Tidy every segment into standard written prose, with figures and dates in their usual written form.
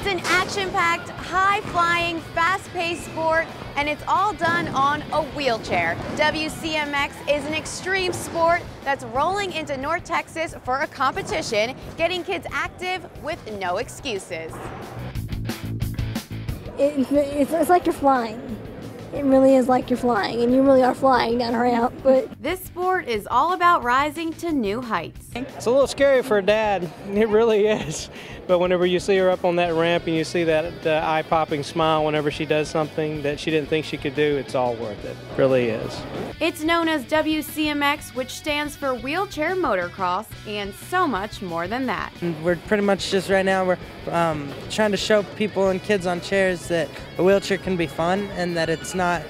It's an action-packed, high-flying, fast-paced sport, and it's all done on a wheelchair. WCMX is an extreme sport that's rolling into North Texas for a competition, getting kids active with no excuses. It's like you're flying. It really is like you're flying, and you really are flying down a ramp. But this sport is all about rising to new heights. It's a little scary for a dad. It really is. But whenever you see her up on that ramp and you see that eye-popping smile whenever she does something that she didn't think she could do, it's all worth it. It really is. It's known as WCMX, which stands for Wheelchair Motocross, and so much more than that. We're pretty much just right now, we're trying to show people and kids on chairs that a wheelchair can be fun and that it's not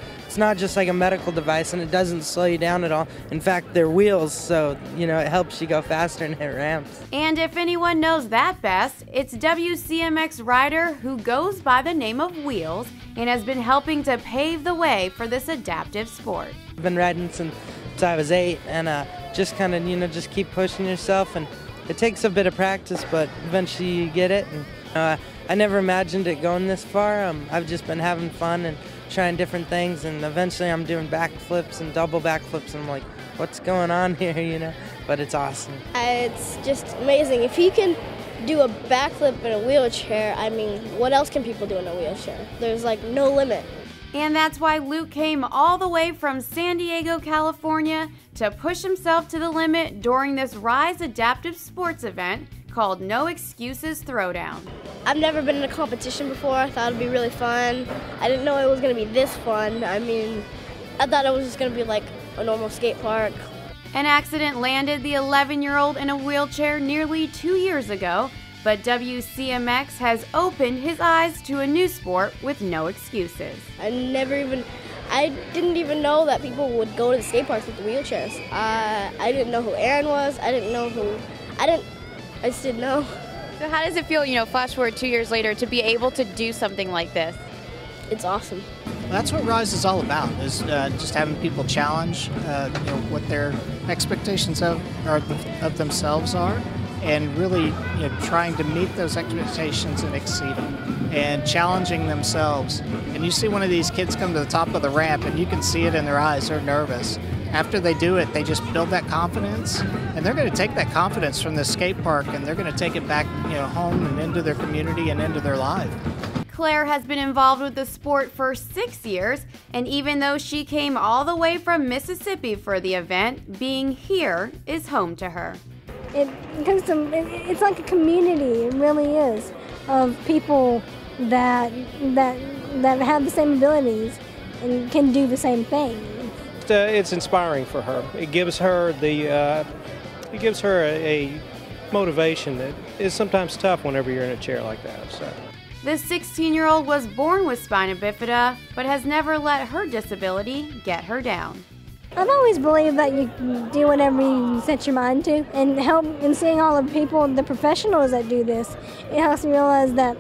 just like a medical device, and it doesn't slow you down at all. In fact, they're wheels, so it helps you go faster and hit ramps. And if anyone knows that best, it's WCMX rider who goes by the name of Wheels and has been helping to pave the way for this adaptive sport. I've been riding since I was 8, and just kind of just keep pushing yourself, and it takes a bit of practice, but eventually you get it. And I never imagined it going this far. I've just been having fun and trying different things, and eventually I'm doing backflips and double backflips, and I'm like, what's going on here, But it's awesome. It's just amazing. If he can do a backflip in a wheelchair, I mean, what else can people do in a wheelchair? There's like no limit. And that's why Luke came all the way from San Diego, California to push himself to the limit during this Rise Adaptive Sports event called No Excuses Throwdown. I've never been in a competition before. I thought it'd be really fun. I didn't know it was going to be this fun. I mean, I thought it was just going to be like a normal skate park. An accident landed the 11-year-old in a wheelchair nearly 2 years ago, but WCMX has opened his eyes to a new sport with no excuses. I didn't even know that people would go to the skate parks with the wheelchairs. I didn't know who Aaron was. I just didn't know. So how does it feel, flash forward 2 years later, to be able to do something like this? It's awesome. That's what Rise is all about, is just having people challenge what their expectations of themselves are, and really trying to meet those expectations and exceed them, and challenging themselves. And you see one of these kids come to the top of the ramp, and you can see it in their eyes, they're nervous. After they do it, they just build that confidence, and they're going to take that confidence from the skate park, and they're going to take it back home and into their community and into their life. Claire has been involved with the sport for 6 years, and even though she came all the way from Mississippi for the event, being here is home to her. It's like a community, it really is, of people that have the same abilities and can do the same thing. It's inspiring for her. It gives her a motivation that is sometimes tough whenever you're in a chair like that. So. This 16-year-old was born with spina bifida, but has never let her disability get her down. I've always believed that you can do whatever you set your mind to, and seeing all the people, the professionals that do this, it helps me realize that,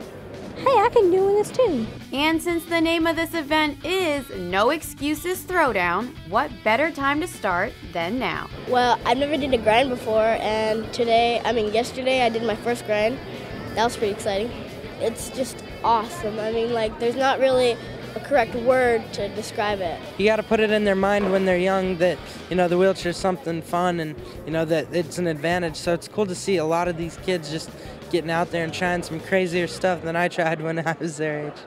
hey, I can do this too. And since the name of this event is No Excuses Throwdown, what better time to start than now? Well, I've never did a grind before, and yesterday I did my first grind. That was pretty exciting. It's just awesome. I mean, there's not really a correct word to describe it. You got to put it in their mind when they're young that, the wheelchair's something fun, and, that it's an advantage. So it's cool to see a lot of these kids just getting out there and trying some crazier stuff than I tried when I was their age.